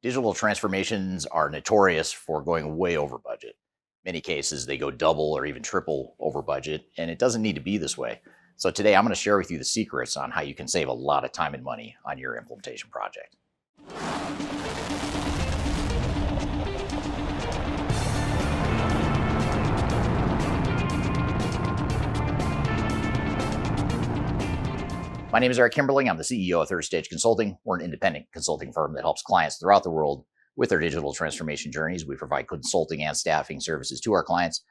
Digital transformations are notorious for going way over budget. In many cases, they go double or even triple over budget, and it doesn't need to be this way. So today I'm going to share with you the secrets on how you can save a lot of time and money on your implementation project. My name is Eric Kimberling. I'm the CEO of Third Stage Consulting. We're an independent consulting firm that helps clients throughout the world with their digital transformation journeys. We provide consulting and staffing services to our clients.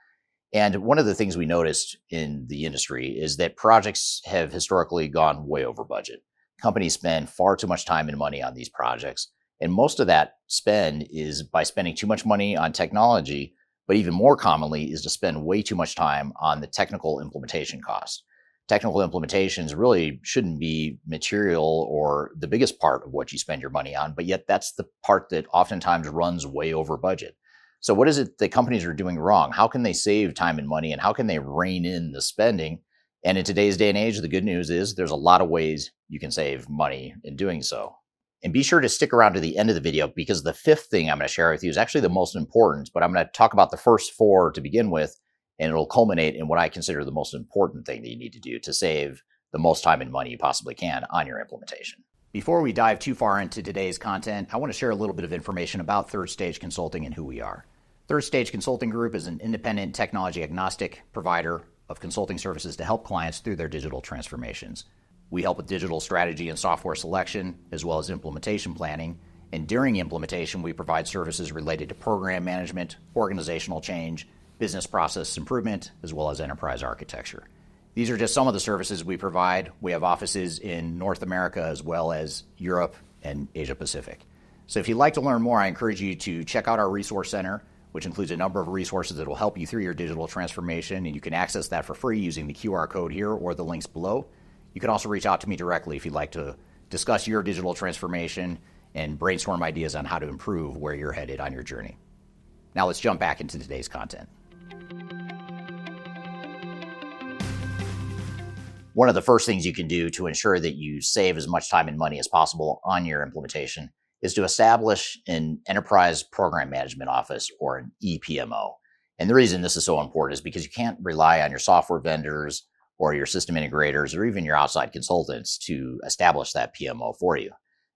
And one of the things we noticed in the industry is that projects have historically gone way over budget. Companies spend far too much time and money on these projects. And most of that spend is by spending too much money on technology, but even more commonly is to spend way too much time on the technical implementation costs. Technical implementations really shouldn't be material or the biggest part of what you spend your money on, but yet that's the part that oftentimes runs way over budget. So what is it that companies are doing wrong? How can they save time and money, and how can they rein in the spending? And in today's day and age, the good news is there's a lot of ways you can save money in doing so. And be sure to stick around to the end of the video, because the fifth thing I'm going to share with you is actually the most important, but I'm going to talk about the first four to begin with, and it'll culminate in what I consider the most important thing that you need to do to save the most time and money you possibly can on your implementation. Before we dive too far into today's content, I want to share a little bit of information about Third Stage Consulting and who we are. Third Stage Consulting Group is an independent, technology agnostic provider of consulting services to help clients through their digital transformations. We help with digital strategy and software selection, as well as implementation planning. And during implementation, we provide services related to program management, organizational change, business process improvement, as well as enterprise architecture. These are just some of the services we provide. We have offices in North America as well as Europe and Asia Pacific. So if you'd like to learn more, I encourage you to check out our resource center, which includes a number of resources that will help you through your digital transformation, and you can access that for free using the QR code here or the links below. You can also reach out to me directly if you'd like to discuss your digital transformation and brainstorm ideas on how to improve where you're headed on your journey. Now let's jump back into today's content. One of the first things you can do to ensure that you save as much time and money as possible on your implementation is to establish an enterprise program management office, or an EPMO. And the reason this is so important is because you can't rely on your software vendors or your system integrators or even your outside consultants to establish that PMO for you.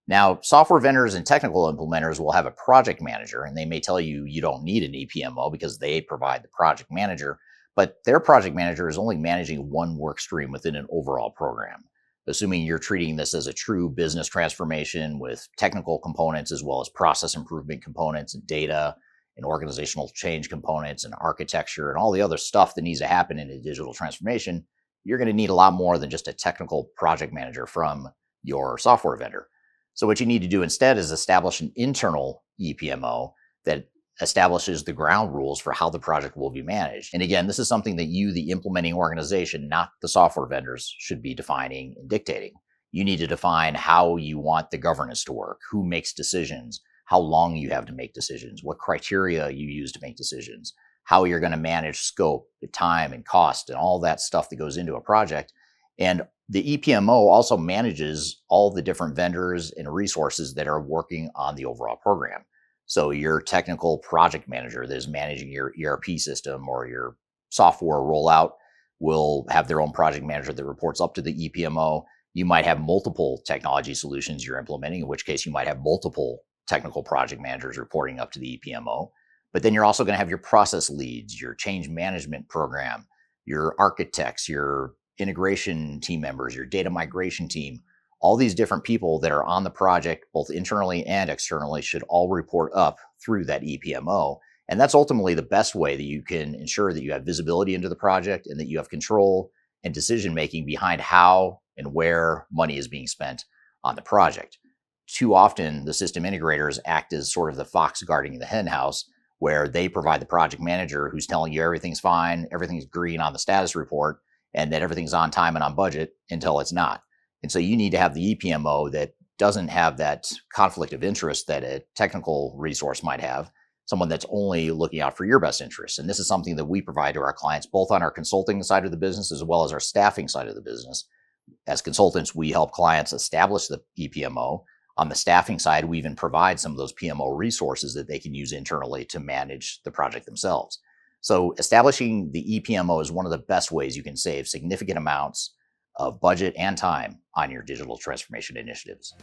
Now, software vendors and technical implementers will have a project manager, and they may tell you you don't need an EPMO because they provide the project manager, but their project manager is only managing one work stream within an overall program. Assuming you're treating this as a true business transformation with technical components as well as process improvement components and data and organizational change components and architecture and all the other stuff that needs to happen in a digital transformation, you're going to need a lot more than just a technical project manager from your software vendor. So what you need to do instead is establish an internal EPMO that establishes the ground rules for how the project will be managed. And again, this is something that you, the implementing organization, not the software vendors, should be defining and dictating. You need to define how you want the governance to work, who makes decisions, how long you have to make decisions, what criteria you use to make decisions, how you're going to manage scope, the time and cost, and all that stuff that goes into a project. And the EPMO also manages all the different vendors and resources that are working on the overall program. So your technical project manager that is managing your ERP system or your software rollout will have their own project manager that reports up to the EPMO. You might have multiple technology solutions you're implementing, in which case you might have multiple technical project managers reporting up to the EPMO. But then you're also going to have your process leads, your change management program, your architects, your integration team members, your data migration team. All these different people that are on the project, both internally and externally, should all report up through that EPMO. And that's ultimately the best way that you can ensure that you have visibility into the project and that you have control and decision-making behind how and where money is being spent on the project. Too often, the system integrators act as sort of the fox guarding the hen house, where they provide the project manager who's telling you everything's fine, everything's green on the status report, and that everything's on time and on budget until it's not. And so you need to have the EPMO that doesn't have that conflict of interest that a technical resource might have, someone that's only looking out for your best interests. And this is something that we provide to our clients, both on our consulting side of the business as well as our staffing side of the business. As consultants, we help clients establish the EPMO. On the staffing side, we even provide some of those PMO resources that they can use internally to manage the project themselves. So establishing the EPMO is one of the best ways you can save significant amounts of budget and time on your digital transformation initiatives.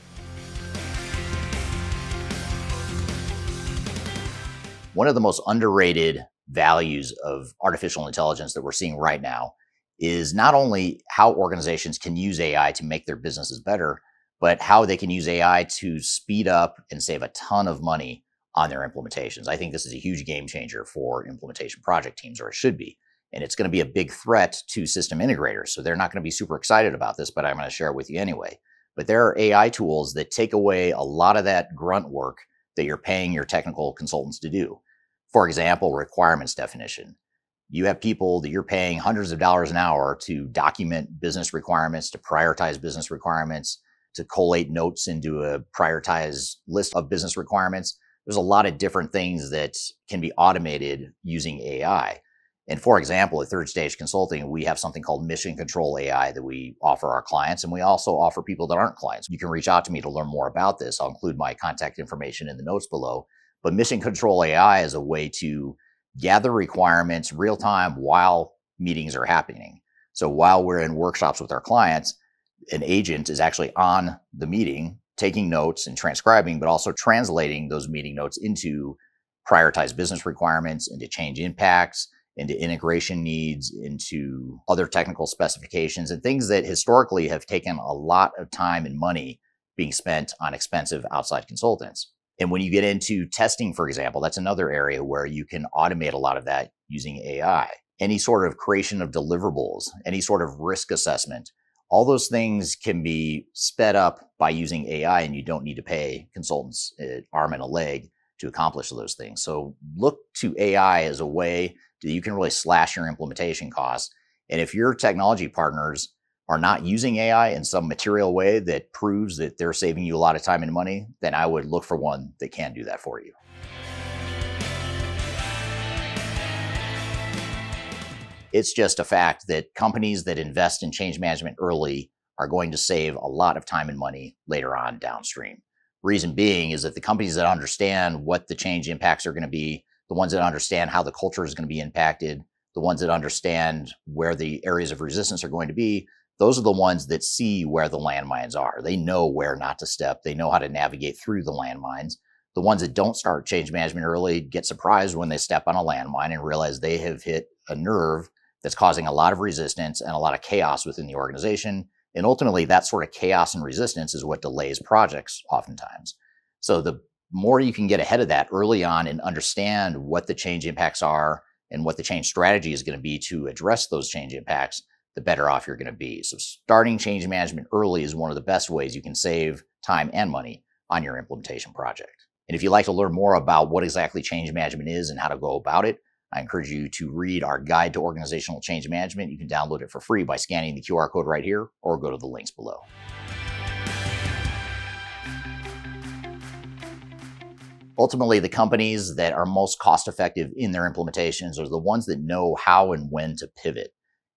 One of the most underrated values of artificial intelligence that we're seeing right now is not only how organizations can use AI to make their businesses better, but how they can use AI to speed up and save a ton of money on their implementations. I think this is a huge game changer for implementation project teams, or it should be. And it's going to be a big threat to system integrators. So they're not going to be super excited about this, but I'm going to share it with you anyway. But there are AI tools that take away a lot of that grunt work that you're paying your technical consultants to do. For example, requirements definition. You have people that you're paying hundreds of dollars an hour to document business requirements, to prioritize business requirements, to collate notes into a prioritized list of business requirements. There's a lot of different things that can be automated using AI. And for example, at Third Stage Consulting, we have something called Mission Control AI that we offer our clients, and we also offer people that aren't clients. You can reach out to me to learn more about this. I'll include my contact information in the notes below. But Mission Control AI is a way to gather requirements real time while meetings are happening. So while we're in workshops with our clients, an agent is actually on the meeting, taking notes and transcribing, but also translating those meeting notes into prioritized business requirements, into change impacts, into integration needs, into other technical specifications, and things that historically have taken a lot of time and money being spent on expensive outside consultants. And when you get into testing, for example, that's another area where you can automate a lot of that using AI. Any sort of creation of deliverables, any sort of risk assessment, all those things can be sped up by using AI, and you don't need to pay consultants an arm and a leg to accomplish those things. So look to AI as a way that you can really slash your implementation costs. And if your technology partners are not using AI in some material way that proves that they're saving you a lot of time and money, then I would look for one that can do that for you. It's just a fact that companies that invest in change management early are going to save a lot of time and money later on downstream. Reason being is that the companies that understand what the change impacts are going to be, the ones that understand how the culture is going to be impacted, the ones that understand where the areas of resistance are going to be, those are the ones that see where the landmines are. They know where not to step. They know how to navigate through the landmines. The ones that don't start change management early get surprised when they step on a landmine and realize they have hit a nerve that's causing a lot of resistance and a lot of chaos within the organization. And ultimately, that sort of chaos and resistance is what delays projects oftentimes. So the more you can get ahead of that early on and understand what the change impacts are and what the change strategy is going to be to address those change impacts, the better off you're going to be. So starting change management early is one of the best ways you can save time and money on your implementation project. And if you'd like to learn more about what exactly change management is and how to go about it, I encourage you to read our Guide to Organizational Change Management. You can download it for free by scanning the QR code right here or go to the links below. Ultimately, the companies that are most cost effective in their implementations are the ones that know how and when to pivot.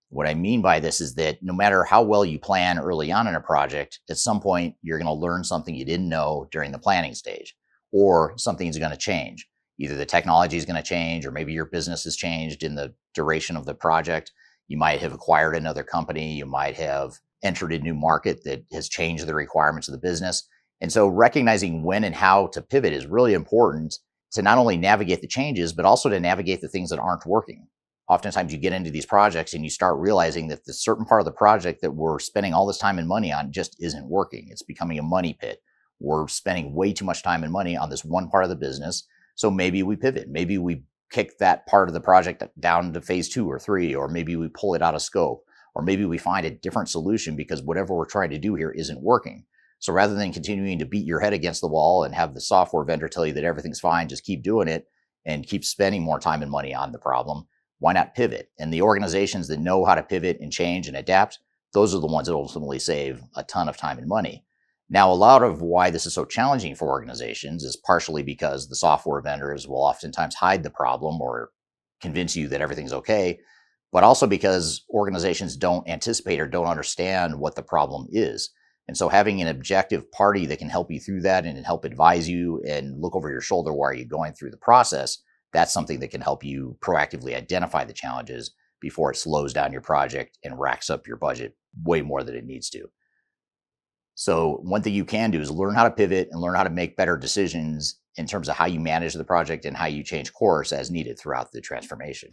What I mean by this is that no matter how well you plan early on in a project, at some point you're going to learn something you didn't know during the planning stage, or something's going to change. Either the technology is going to change, or maybe your business has changed in the duration of the project. You might have acquired another company. You might have entered a new market that has changed the requirements of the business. And so recognizing when and how to pivot is really important to not only navigate the changes, but also to navigate the things that aren't working. Oftentimes you get into these projects and you start realizing that the certain part of the project that we're spending all this time and money on just isn't working. It's becoming a money pit. We're spending way too much time and money on this one part of the business. So maybe we pivot. Maybe we kick that part of the project down to phase 2 or 3, or maybe we pull it out of scope, or maybe we find a different solution because whatever we're trying to do here isn't working. So rather than continuing to beat your head against the wall and have the software vendor tell you that everything's fine, just keep doing it and keep spending more time and money on the problem, why not pivot? And the organizations that know how to pivot and change and adapt, those are the ones that ultimately save a ton of time and money. Now, a lot of why this is so challenging for organizations is partially because the software vendors will oftentimes hide the problem or convince you that everything's okay, but also because organizations don't anticipate or don't understand what the problem is. And so having an objective party that can help you through that and help advise you and look over your shoulder while you're going through the process, that's something that can help you proactively identify the challenges before it slows down your project and racks up your budget way more than it needs to. So one thing you can do is learn how to pivot and learn how to make better decisions in terms of how you manage the project and how you change course as needed throughout the transformation.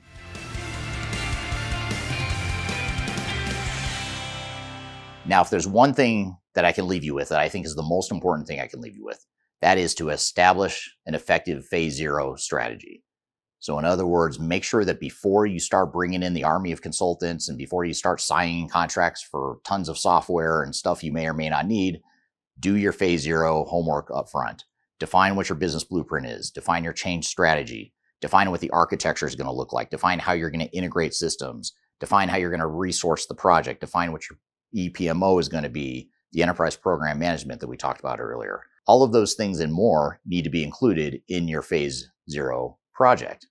Now, if there's one thing that I can leave you with that I think is the most important thing I can leave you with, that is to establish an effective phase zero strategy. So in other words, make sure that before you start bringing in the army of consultants and before you start signing contracts for tons of software and stuff you may or may not need, do your phase zero homework up front. Define what your business blueprint is. Define your change strategy. Define what the architecture is going to look like. Define how you're going to integrate systems. Define how you're going to resource the project. Define what your EPMO is going to be, the enterprise program management that we talked about earlier. All of those things and more need to be included in your phase zero project.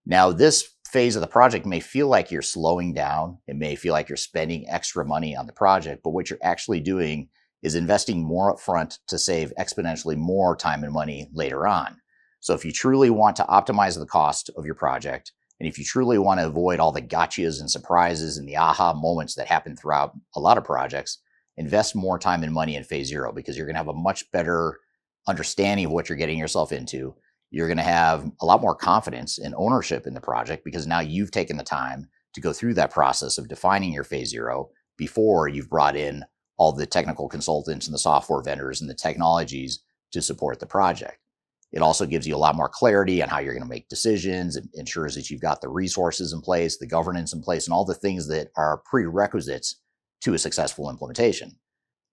Now, this phase of the project may feel like you're slowing down. It may feel like you're spending extra money on the project, but what you're actually doing is investing more upfront to save exponentially more time and money later on. So if you truly want to optimize the cost of your project, and if you truly want to avoid all the gotchas and surprises and the aha moments that happen throughout a lot of projects, invest more time and money in phase zero because you're going to have a much better understanding of what you're getting yourself into. You're going to have a lot more confidence and ownership in the project because now you've taken the time to go through that process of defining your phase zero before you've brought in all the technical consultants and the software vendors and the technologies to support the project. It also gives you a lot more clarity on how you're going to make decisions. It ensures that you've got the resources in place, the governance in place, and all the things that are prerequisites to a successful implementation.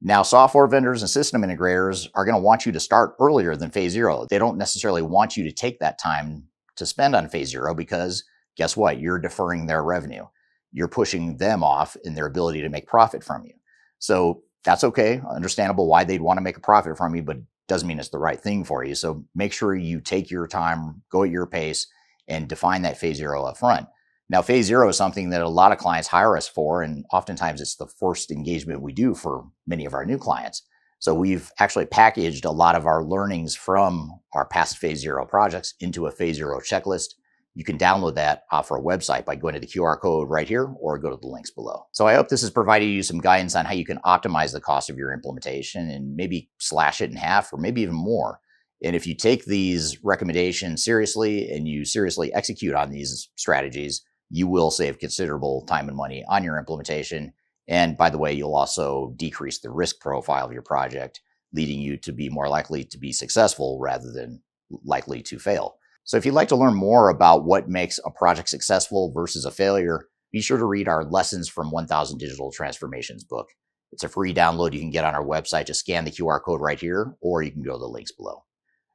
Now, software vendors and system integrators are going to want you to start earlier than phase zero. They don't necessarily want you to take that time to spend on phase zero because guess what? You're deferring their revenue. You're pushing them off in their ability to make profit from you. So that's okay. Understandable why they'd want to make a profit from you, but doesn't mean it's the right thing for you. So make sure you take your time, go at your pace, and define that phase zero up front. Now, phase zero is something that a lot of clients hire us for, and oftentimes it's the first engagement we do for many of our new clients. So we've actually packaged a lot of our learnings from our past phase zero projects into a phase zero checklist. You can download that off our website by going to the QR code right here or go to the links below. So I hope this has provided you some guidance on how you can optimize the cost of your implementation and maybe slash it in half or maybe even more. And if you take these recommendations seriously and you seriously execute on these strategies, you will save considerable time and money on your implementation. And by the way, you'll also decrease the risk profile of your project, leading you to be more likely to be successful rather than likely to fail. So if you'd like to learn more about what makes a project successful versus a failure, be sure to read our Lessons from 1000 Digital Transformations book. It's a free download you can get on our website. Just scan the QR code right here, or you can go to the links below.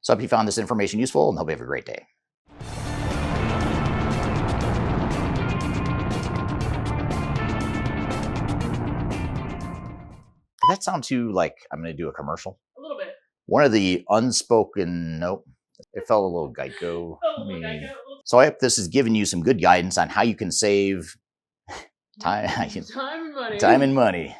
So I hope you found this information useful and hope you have a great day. Does that sound too like I'm going to do a commercial? A little bit. One of the unspoken, nope, it felt a little Geico. So I hope this has given you some good guidance on how you can save time, Time and money. time and money